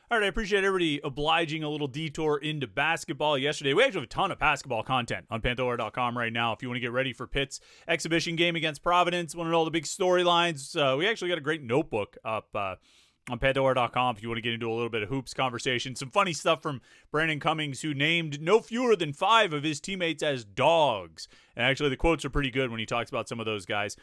All right, I appreciate everybody obliging a little detour into basketball yesterday. We actually have a ton of basketball content on Panther-Lair.com right now if you want to get ready for Pitt's exhibition game against Providence. Want to know all the big storylines? We actually got a great notebook up on Panther-Lair.com if you want to get into a little bit of hoops conversation. Some funny stuff from Brandon Cummings, who named no fewer than 5 of his teammates as dogs. And actually, the quotes are pretty good when he talks about some of those guys.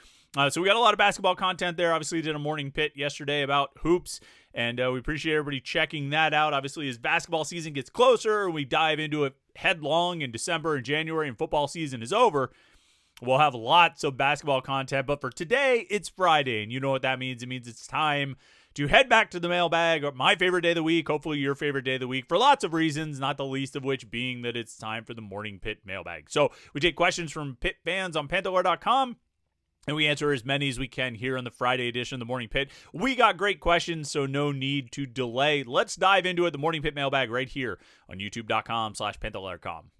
So we got a lot of basketball content there. Obviously, did a Morning Pitt yesterday about hoops. And we appreciate everybody checking that out. Obviously, as basketball season gets closer, we dive into it headlong in December and January, and football season is over. We'll have lots of basketball content. But for today, it's Friday, and you know what that means. It means it's time to head back to the mailbag, or my favorite day of the week, hopefully your favorite day of the week, for lots of reasons, not the least of which being that it's time for the Morning Pitt Mailbag. So we take questions from Pitt fans on Panther-Lair.com, and we answer as many as we can here on the Friday edition of the Morning Pitt. We got great questions, so no need to delay. Let's dive into it, the Morning Pitt Mailbag, right here on youtube.com/Panther-Lair.com.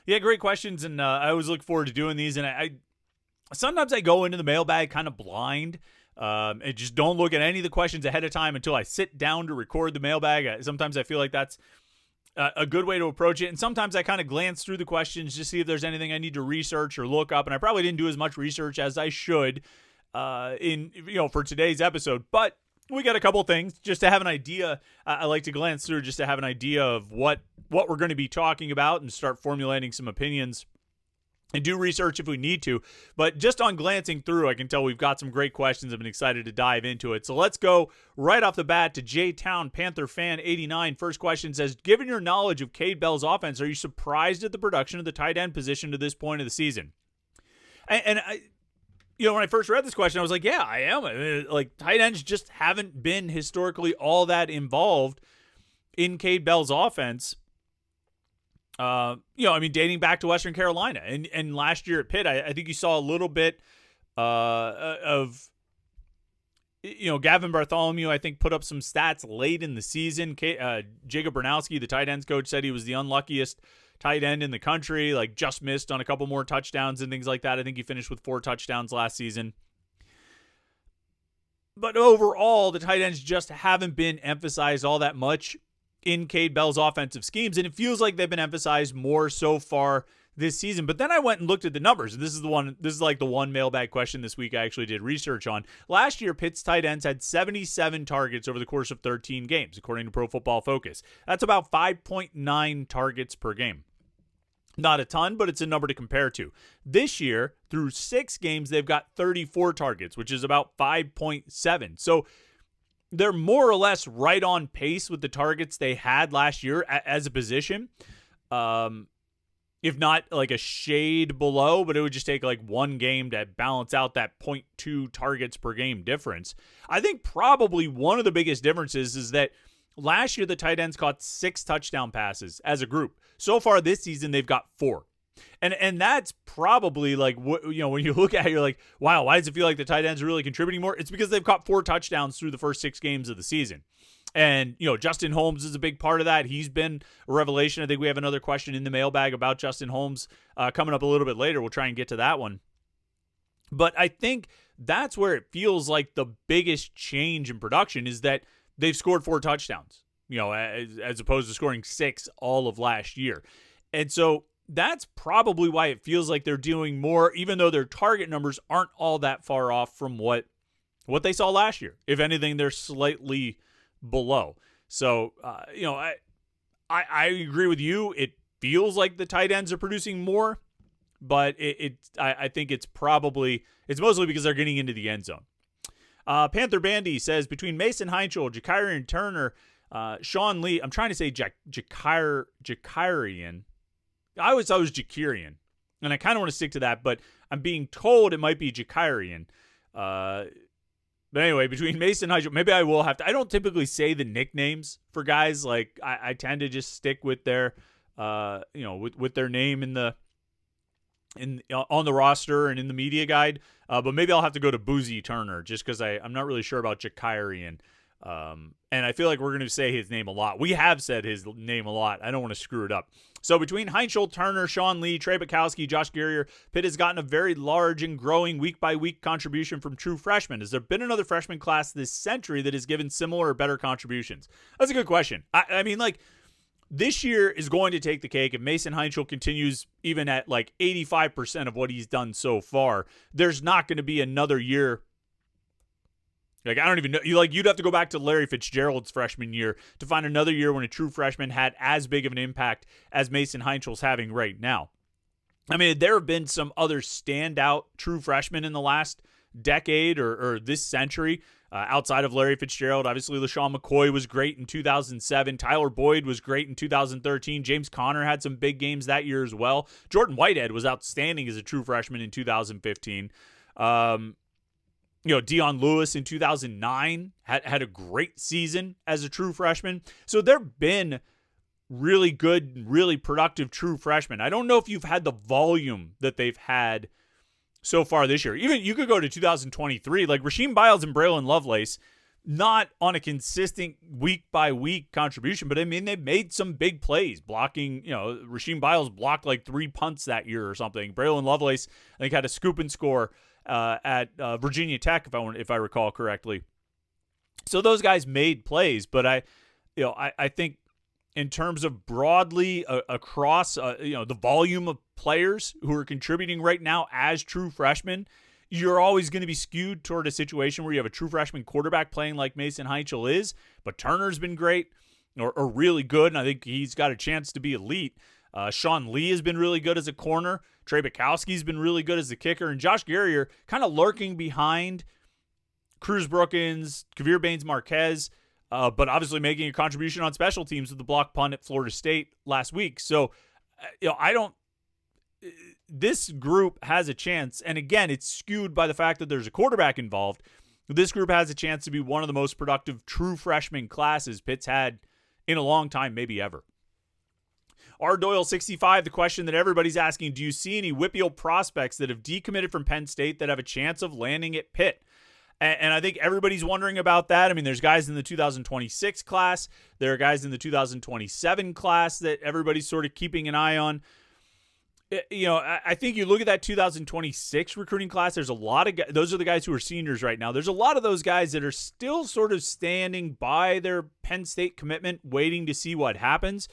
Yeah, great questions, and I always look forward to doing these, and I sometimes I go into the mailbag kind of blind and just don't look at any of the questions ahead of time until I sit down to record the mailbag. Sometimes I feel like that's a good way to approach it. And sometimes I kind of glance through the questions to see if there's anything I need to research or look up. And I probably didn't do as much research as I should for today's episode. But we got a couple things just to have an idea. I like to glance through just to have an idea of what we're going to be talking about and start formulating some opinions. And do research if we need to. But just on glancing through, I can tell we've got some great questions. I've been excited to dive into it. So let's go right off the bat to J-Town Panther Fan 89. First question says, given your knowledge of Cade Bell's offense, are you surprised at the production of the tight end position to this point of the season? And I, when I first read this question, I was like, yeah, I am. Like, tight ends just haven't been historically all that involved in Cade Bell's offense. Dating back to Western Carolina and last year at Pitt, I think you saw a little bit of Gavin Bartholomew, I think, put up some stats late in the season. Jacob Bernowski, the tight ends coach, said he was the unluckiest tight end in the country, like just missed on a couple more touchdowns and things like that. I think he finished with 4 touchdowns last season. But overall, the tight ends just haven't been emphasized all that much in Cade Bell's offensive schemes, and it feels like they've been emphasized more so far this season. But then I went and looked at the numbers. This is like the one mailbag question this week I actually did research on. Last year, Pitt's tight ends had 77 targets over the course of 13 games, according to Pro Football Focus. That's about 5.9 targets per game. Not a ton, but it's a number to compare to. This year, through 6 games, they've got 34 targets, which is about 5.7. So they're more or less right on pace with the targets they had last year as a position. If not like a shade below, but it would just take like one game to balance out that 0.2 targets per game difference. I think probably one of the biggest differences is that last year the tight ends caught 6 touchdown passes as a group. So far this season, they've got 4. And that's probably like, when you look at it, you're like, wow, why does it feel like the tight ends are really contributing more? It's because they've caught 4 touchdowns through the first 6 games of the season. And, Justin Holmes is a big part of that. He's been a revelation. I think we have another question in the mailbag about Justin Holmes coming up a little bit later. We'll try and get to that one. But I think that's where it feels like the biggest change in production is that they've scored 4 touchdowns, as opposed to scoring 6 all of last year. And so that's probably why it feels like they're doing more, even though their target numbers aren't all that far off from what they saw last year. If anything, they're slightly below. So, I agree with you. It feels like the tight ends are producing more, but I think it's mostly because they're getting into the end zone. Panther Bandy says, between Mason Heinchel, Jakirian Turner, Sean Lee, I'm trying to say Jakirian. I always thought it was Jakirian, and I kind of want to stick to that, but I'm being told it might be Jakirian. But anyway, between Mason and Heinchel, maybe I will have to. I don't typically say the nicknames for guys. Like I tend to just stick with their, with their name on the roster and in the media guide. But maybe I'll have to go to Boozy Turner just because I'm not really sure about Jakirian. And I feel like we're going to say his name a lot. We have said his name a lot. I don't want to screw it up. So between Heinschel, Turner, Sean Lee, Trey Bukowski, Josh Guerrier, Pitt has gotten a very large and growing week-by-week contribution from true freshmen. Has there been another freshman class this century that has given similar or better contributions? That's a good question. I mean, like, this year is going to take the cake. If Mason Heinschel continues even at like 85% of what he's done so far, there's not going to be another year. Like, I don't even know. You'd have to go back to Larry Fitzgerald's freshman year to find another year when a true freshman had as big of an impact as Mason Heinschel's having right now. I mean, there have been some other standout true freshmen in the last decade or this century outside of Larry Fitzgerald. Obviously, LaShawn McCoy was great in 2007. Tyler Boyd was great in 2013. James Conner had some big games that year as well. Jordan Whitehead was outstanding as a true freshman in 2015. Dion Lewis in 2009 had a great season as a true freshman. So there have been really good, really productive true freshmen. I don't know if you've had the volume that they've had so far this year. Even you could go to 2023, like Rasheem Biles and Braylon Lovelace, not on a consistent week-by-week contribution, but I mean, they've made some big plays blocking. Rasheem Biles blocked like 3 punts that year or something. Braylon Lovelace, I think, had a scoop and score at Virginia Tech, if I recall correctly. So those guys made plays, but I think in terms of broadly across the volume of players who are contributing right now as true freshmen, you're always going to be skewed toward a situation where you have a true freshman quarterback playing like Mason Heinschel is. But Turner's been great or really good, and I think he's got a chance to be elite. Sean Lee has been really good as a corner. Trey Bukowski's been really good as a kicker. And Josh Guerrier kind of lurking behind Cruz Brookins, Kavir Baines-Marquez, but obviously making a contribution on special teams with the block punt at Florida State last week. So, this group has a chance. And again, it's skewed by the fact that there's a quarterback involved. This group has a chance to be one of the most productive true freshman classes Pitt's had in a long time, maybe ever. R. Doyle 65, the question that everybody's asking, do you see any WPIAL prospects that have decommitted from Penn State that have a chance of landing at Pitt? And I think everybody's wondering about that. I mean, there's guys in the 2026 class. There are guys in the 2027 class that everybody's sort of keeping an eye on. I think you look at that 2026 recruiting class, there's a lot of guys, those are the guys who are seniors right now. There's a lot of those guys that are still sort of standing by their Penn State commitment, waiting to see what happens.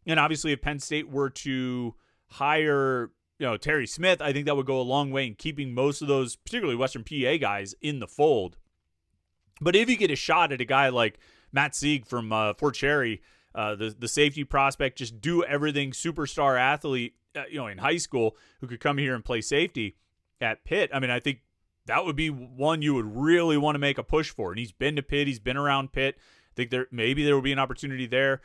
And obviously, if Penn State were to hire, Terry Smith, I think that would go a long way in keeping most of those, particularly Western PA guys, in the fold. But if you get a shot at a guy like Matt Sieg from Fort Cherry, the safety prospect, just do everything, superstar athlete, in high school who could come here and play safety at Pitt, I mean, I think that would be one you would really want to make a push for. And he's been to Pitt, he's been around Pitt. I think maybe there will be an opportunity there.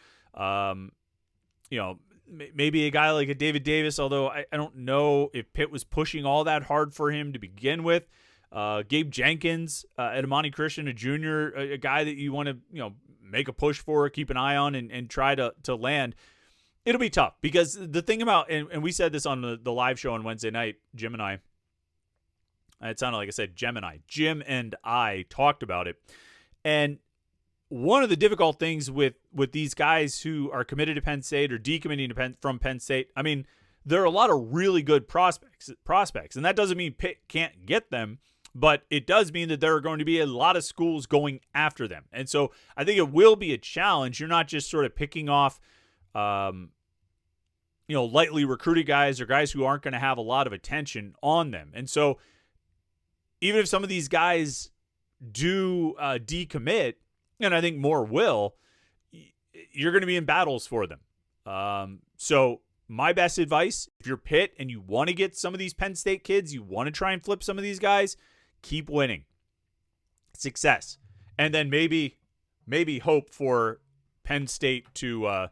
Maybe a guy like a David Davis, although I don't know if Pitt was pushing all that hard for him to begin with. Gabe Jenkins at Amani Christian, a junior, a guy that you want to, make a push for, keep an eye on, and try to land. It'll be tough because the thing about, and we said this on the live show on Wednesday night, Jim and I, it sounded like I said Gemini. Jim and I talked about it. And one of the difficult things with these guys who are committed to Penn State or decommitting from Penn State, I mean, there are a lot of really good prospects, and that doesn't mean Pitt can't get them, but it does mean that there are going to be a lot of schools going after them. And so I think it will be a challenge. You're not just sort of picking off, lightly recruited guys or guys who aren't going to have a lot of attention on them. And so even if some of these guys do decommit, and I think more will, you're going to be in battles for them. So my best advice, if you're Pitt and you want to get some of these Penn State kids, you want to try and flip some of these guys, keep winning. Success. And then maybe hope for Penn State to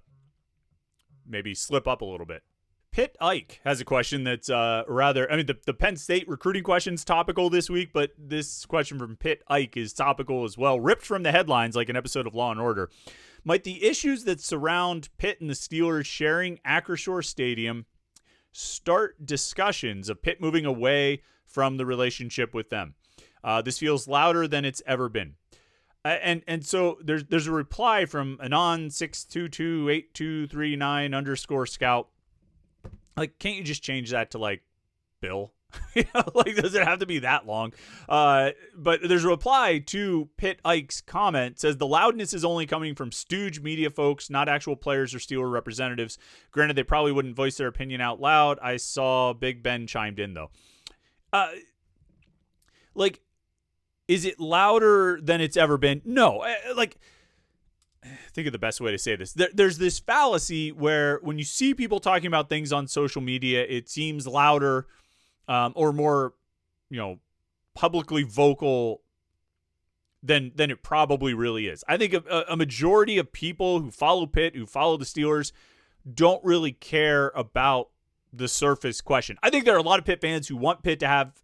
maybe slip up a little bit. Pitt Ike has a question that's the Penn State recruiting question's topical this week, but this question from Pitt Ike is topical as well. Ripped from the headlines like an episode of Law & Order. Might the issues that surround Pitt and the Steelers sharing Acrisure Stadium start discussions of Pitt moving away from the relationship with them? This feels louder than it's ever been. And so there's a reply from anon6228239_scout. Like, can't you just change that to like Bill? Like, does it have to be that long? But there's a reply to Pitt Ike's comment. Says the loudness is only coming from stooge media folks, not actual players or Steeler representatives. Granted, they probably wouldn't voice their opinion out loud. I saw Big Ben chimed in though. Like, is it louder than it's ever been? No. Like, think of the best way to say this. There's this fallacy where when you see people talking about things on social media, it seems louder or more, publicly vocal than it probably really is. I think a majority of people who follow Pitt, who follow the Steelers, don't really care about the surface question. I think there are a lot of Pitt fans who want Pitt to have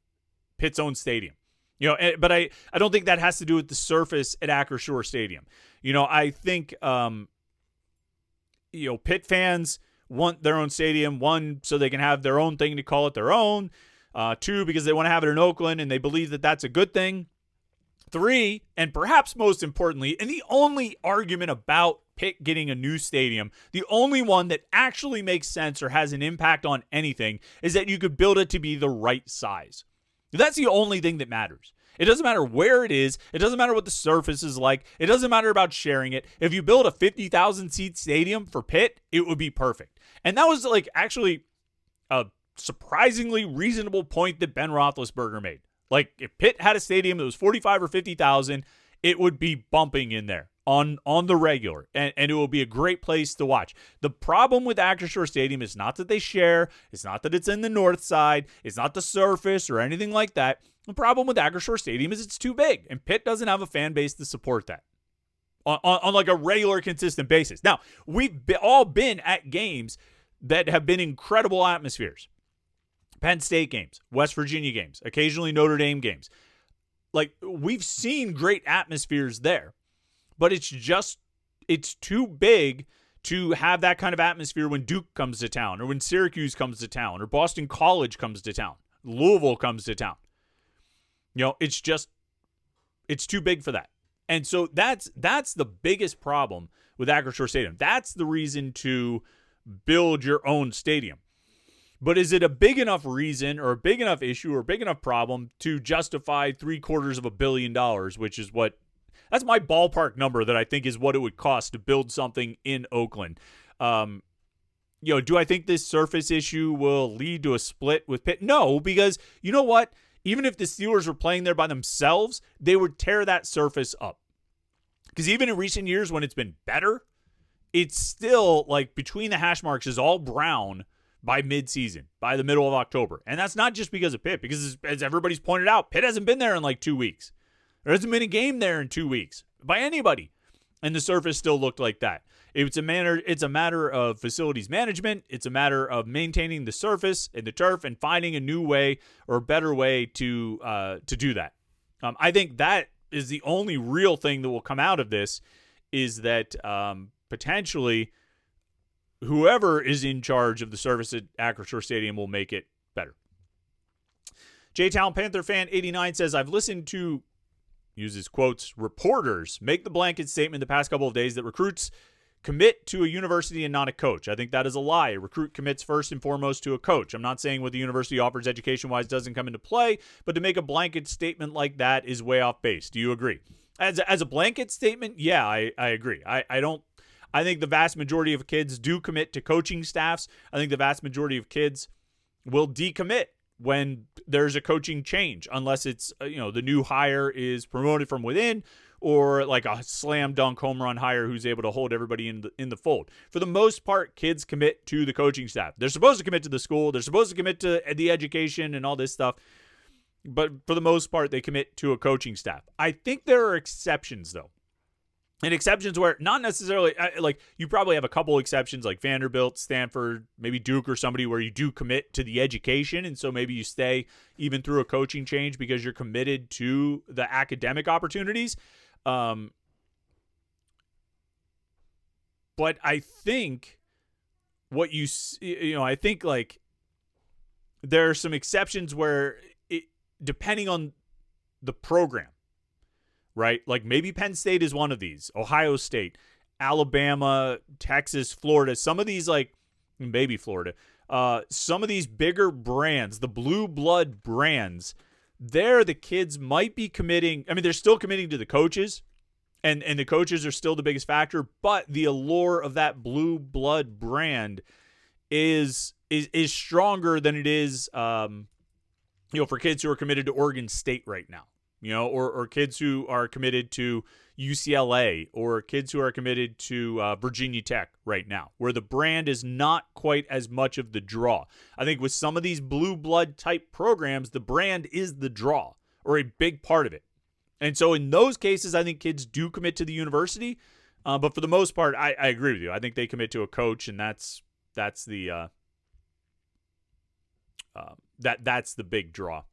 Pitt's own stadium. But I don't think that has to do with the surface at Acrisure Stadium. I think, Pitt fans want their own stadium, one, so they can have their own thing to call it their own, two, because they want to have it in Oakland and they believe that that's a good thing, three, and perhaps most importantly, and the only argument about Pitt getting a new stadium, the only one that actually makes sense or has an impact on anything, is that you could build it to be the right size. That's the only thing that matters. It doesn't matter where it is. It doesn't matter what the surface is like. It doesn't matter about sharing it. If you build a 50,000 seat stadium for Pitt, it would be perfect. And that was actually a surprisingly reasonable point that Ben Roethlisberger made. Like, if Pitt had a stadium that was 45 or 50,000, it would be bumping in there on the regular, and it will be a great place to watch. The problem with Acrisure Stadium is not that they share, it's not that it's in the north side, it's not the surface or anything like that. The problem with Acrisure Stadium is it's too big, and Pitt doesn't have a fan base to support that on like a regular, consistent basis. Now, we've all been at games that have been incredible atmospheres. Penn State games, West Virginia games, occasionally Notre Dame games. Like, we've seen great atmospheres there. But it's too big to have that kind of atmosphere when Duke comes to town, or when Syracuse comes to town, or Boston College comes to town, Louisville comes to town. It's too big for that. And so that's the biggest problem with Acrisure Stadium. That's the reason to build your own stadium. But is it a big enough reason, or a big enough issue, or a big enough problem to justify $750 million, which is that's my ballpark number that I think is what it would cost to build something in Oakland. Do I think this surface issue will lead to a split with Pitt? No, because you know what? Even if the Steelers were playing there by themselves, they would tear that surface up. Because even in recent years when it's been better, it's still like between the hash marks is all brown by midseason, by the middle of October. And that's not just because of Pitt, because as everybody's pointed out, Pitt hasn't been there in like 2 weeks. There hasn't been a game there in 2 weeks by anybody. And the surface still looked like that. It's a matter of facilities management. It's a matter of maintaining the surface and the turf and finding a new way or a better way to do that. I think that is the only real thing that will come out of this, is that potentially whoever is in charge of the surface at Acrisure Stadium will make it better. J-Town Panther Fan 89 says, I've listened to, uses quotes, reporters make the blanket statement the past couple of days that recruits commit to a university and not a coach. I think that is a lie. A recruit commits first and foremost to a coach. I'm not saying what the university offers education-wise doesn't come into play, but to make a blanket statement like that is way off base. Do you agree? As a blanket statement, yeah, I agree. I think the vast majority of kids do commit to coaching staffs. I think the vast majority of kids will decommit when there's a coaching change, unless it's, the new hire is promoted from within, or like a slam dunk home run hire who's able to hold everybody in the fold. For the most part, kids commit to the coaching staff. They're supposed to commit to the school. They're supposed to commit to the education and all this stuff. But for the most part, they commit to a coaching staff. I think there are exceptions, though. And exceptions where not necessarily, like, you probably have a couple exceptions like Vanderbilt, Stanford, maybe Duke or somebody where you do commit to the education. And so maybe you stay even through a coaching change because you're committed to the academic opportunities. But I think I think like there are some exceptions where depending on the program, right? Like maybe Penn State is one of these, Ohio State, Alabama, Texas, Florida, some of these, like maybe Florida, some of these bigger brands, the blue blood brands, there the kids might be committing. I mean, they're still committing to the coaches, and the coaches are still the biggest factor, but the allure of that blue blood brand is stronger than it is, for kids who are committed to Oregon State right now, or kids who are committed to UCLA, or kids who are committed to Virginia Tech right now, where the brand is not quite as much of the draw. I think with some of these blue blood type programs, the brand is the draw, or a big part of it. And so in those cases, I think kids do commit to the university. But for the most part, I agree with you. I think they commit to a coach, and that's the that's the big draw.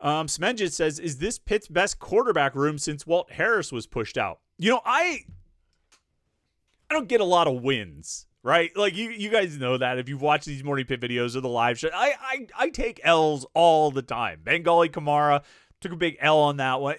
Smenjit says, is this Pitt's best quarterback room since Walt Harris was pushed out? I don't get a lot of wins, right? Like you guys know that if you've watched these Morning Pitt videos or the live show. I take L's all the time. Bengali Kamara took a big L on that one.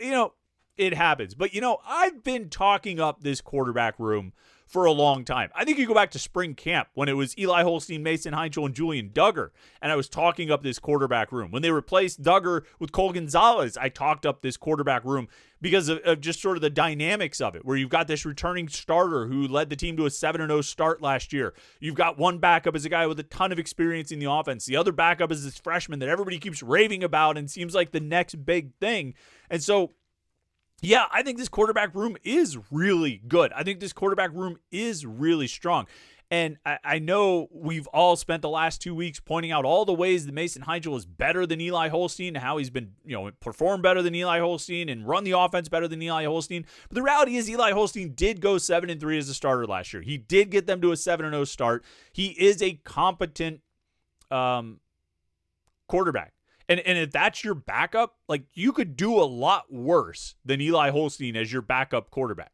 It happens. But, I've been talking up this quarterback room for a long time. I think you go back to spring camp when it was Eli Holstein, Mason Heinzel, and Julian Duggar, and I was talking up this quarterback room. When they replaced Duggar with Cole Gonzalez, I talked up this quarterback room because of just sort of the dynamics of it, where you've got this returning starter who led the team to a 7-0 start last year. You've got one backup as a guy with a ton of experience in the offense. The other backup is this freshman that everybody keeps raving about and seems like the next big thing. And so, yeah, I think this quarterback room is really good. I think this quarterback room is really strong. And I know we've all spent the last 2 weeks pointing out all the ways that Mason Heinzel is better than Eli Holstein, how he's been, performed better than Eli Holstein and run the offense better than Eli Holstein. But the reality is Eli Holstein did go 7-3 as a starter last year. He did get them to a 7-0 start. He is a competent quarterback. And if that's your backup, like you could do a lot worse than Eli Holstein as your backup quarterback.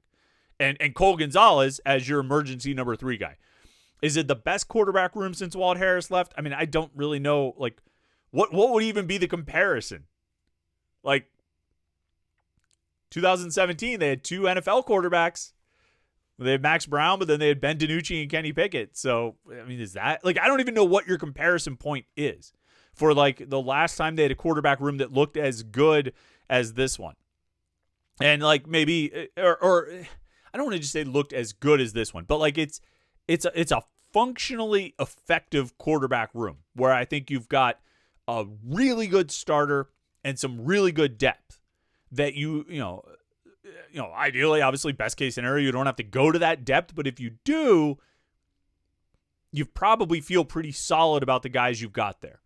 And Cole Gonzalez as your emergency number 3 guy. Is it the best quarterback room since Walt Harris left? I mean, I don't really know. Like, what would even be the comparison? Like, 2017, they had 2 NFL quarterbacks. They had Max Brown, but then they had Ben DiNucci and Kenny Pickett. So, I mean, is that... Like, I don't even know what your comparison point is for, like, the last time they had a quarterback room that looked as good as this one. And, like, maybe... Or I don't want to just say looked as good as this one, but, like, it's a functionally effective quarterback room where I think you've got a really good starter and some really good depth that ideally, obviously, best case scenario, you don't have to go to that depth, but if you do, you probably feel pretty solid about the guys you've got there.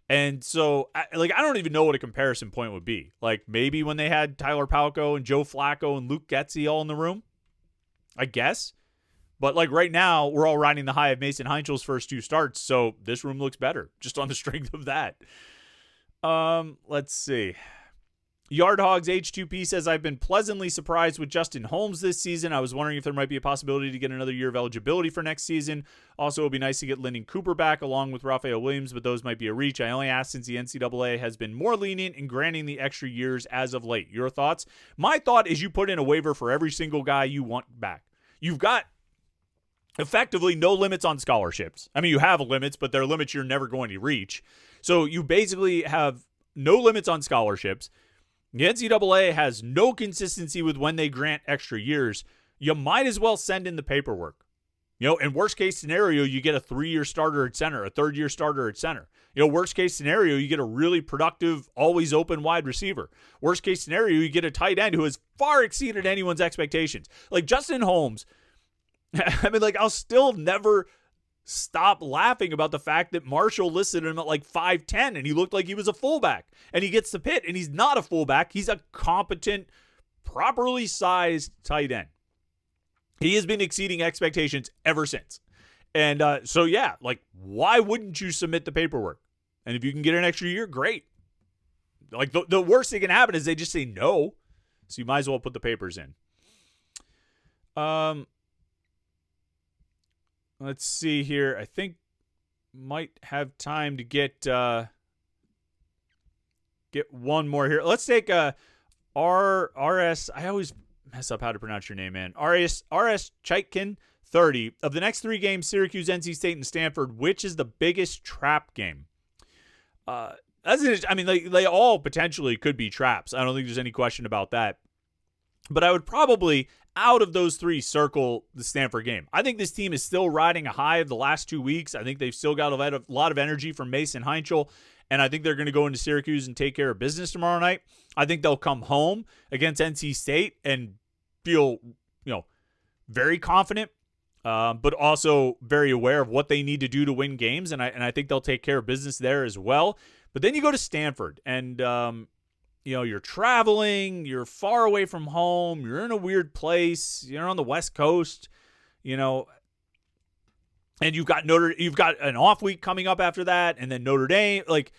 And so, I don't even know what a comparison point would be. Like, maybe when they had Tyler Palko and Joe Flacco and Luke Getsy all in the room, I guess. But, like, right now, we're all riding the high of Mason Heinzel's first 2 starts, so this room looks better just on the strength of that. Let's see. Yardhogs H2P says, I've been pleasantly surprised with Justin Holmes this season. I was wondering if there might be a possibility to get another year of eligibility for next season. Also, it would be nice to get Lyndon Cooper back along with Raphael Williams, but those might be a reach. I only asked since the NCAA has been more lenient in granting the extra years as of late. Your thoughts? My thought is you put in a waiver for every single guy you want back. You've got effectively no limits on scholarships. I mean, you have limits, but they're limits you're never going to reach. So you basically have no limits on scholarships. The NCAA has no consistency with when they grant extra years. You might as well send in the paperwork. In worst case scenario, you get a 3-year starter at center, a 3rd-year starter at center. Worst case scenario, you get a really productive, always open wide receiver. Worst case scenario, you get a tight end who has far exceeded anyone's expectations. Like Justin Holmes, I mean, like, I'll still never stop laughing about the fact that Marshall listed him at like 5'10", and he looked like he was a fullback. And he gets to Pitt, and he's not a fullback. He's a competent, properly sized tight end. He has been exceeding expectations ever since. And so, yeah, like, why wouldn't you submit the paperwork? And if you can get an extra year, great. Like, the worst thing can happen is they just say no. So you might as well put the papers in. Let's see here. I think might have time to get one more here. Let's take RS. I always mess up how to pronounce your name, man. RS Chaitkin 30. Of the next 3 games, Syracuse, NC State, and Stanford, which is the biggest trap game? They all potentially could be traps. I don't think there's any question about that. But I would probably, out of those 3, circle the Stanford game. I think this team is still riding a high of the last 2 weeks. I think they've still got a lot of energy from Mason Heinchel, and I think they're going to go into Syracuse and take care of business tomorrow night. I think they'll come home against NC State and feel, very confident, but also very aware of what they need to do to win games, and I think they'll take care of business there as well. But then you go to Stanford, and you're traveling, you're far away from home, you're in a weird place, you're on the West Coast, and you've got an off week coming up after that, and then Notre Dame. Like,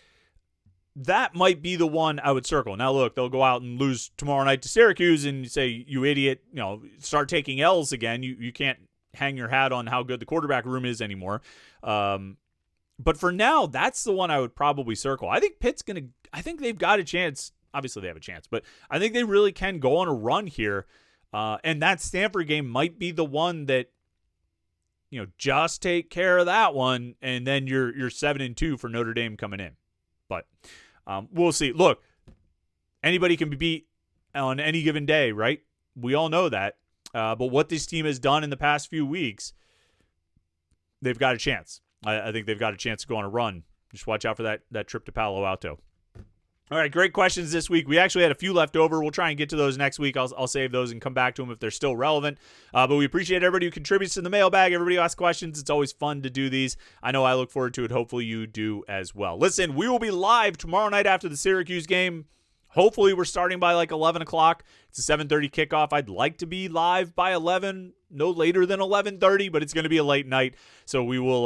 that might be the one I would circle. Now, look, they'll go out and lose tomorrow night to Syracuse, and say, you idiot, start taking L's again. You can't hang your hat on how good the quarterback room is anymore. But for now, that's the one I would probably circle. I think I think they've got a chance. Obviously, they have a chance, but I think they really can go on a run here. And that Stanford game might be the one that, just take care of that one, and then you're 7-2 for Notre Dame coming in. But we'll see. Look, anybody can be beat on any given day, right? We all know that. But what this team has done in the past few weeks, they've got a chance. I think they've got a chance to go on a run. Just watch out for that trip to Palo Alto. All right, great questions this week. We actually had a few left over. We'll try and get to those next week. I'll save those and come back to them if they're still relevant. But we appreciate everybody who contributes to the mailbag, everybody who asks questions. It's always fun to do these. I know I look forward to it. Hopefully you do as well. Listen, we will be live tomorrow night after the Syracuse game. Hopefully we're starting by like 11 o'clock. It's a 7:30 kickoff. I'd like to be live by 11, no later than 11:30, but it's going to be a late night. So we will,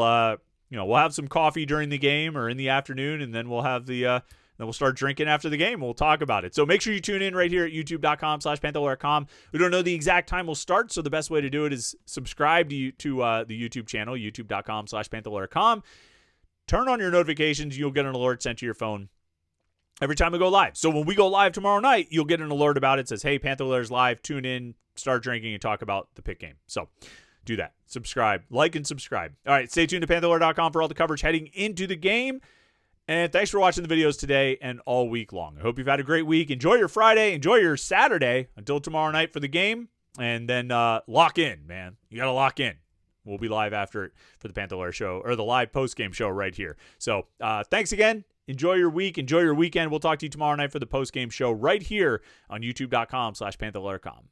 we'll have some coffee during the game or in the afternoon, and then we'll have then we'll start drinking after the game. We'll talk about it. So make sure you tune in right here at youtube.com/Panther-Lair.com. We don't know the exact time we'll start, so the best way to do it is subscribe to the YouTube channel, youtube.com/Panther-Lair.com. Turn on your notifications. You'll get an alert sent to your phone every time we go live. So when we go live tomorrow night, you'll get an alert about it. It says, hey, Panther-Lair's live. Tune in, start drinking, and talk about the Pitt game. So do that. Subscribe. Like and subscribe. All right, stay tuned to Panther-Lair.com for all the coverage heading into the game. And thanks for watching the videos today and all week long. I hope you've had a great week. Enjoy your Friday. Enjoy your Saturday until tomorrow night for the game. And then lock in, man. You got to lock in. We'll be live after it for the Panther-Lair show, or the live post-game show right here. So thanks again. Enjoy your week. Enjoy your weekend. We'll talk to you tomorrow night for the post-game show right here on youtube.com/Panther-Lair.com.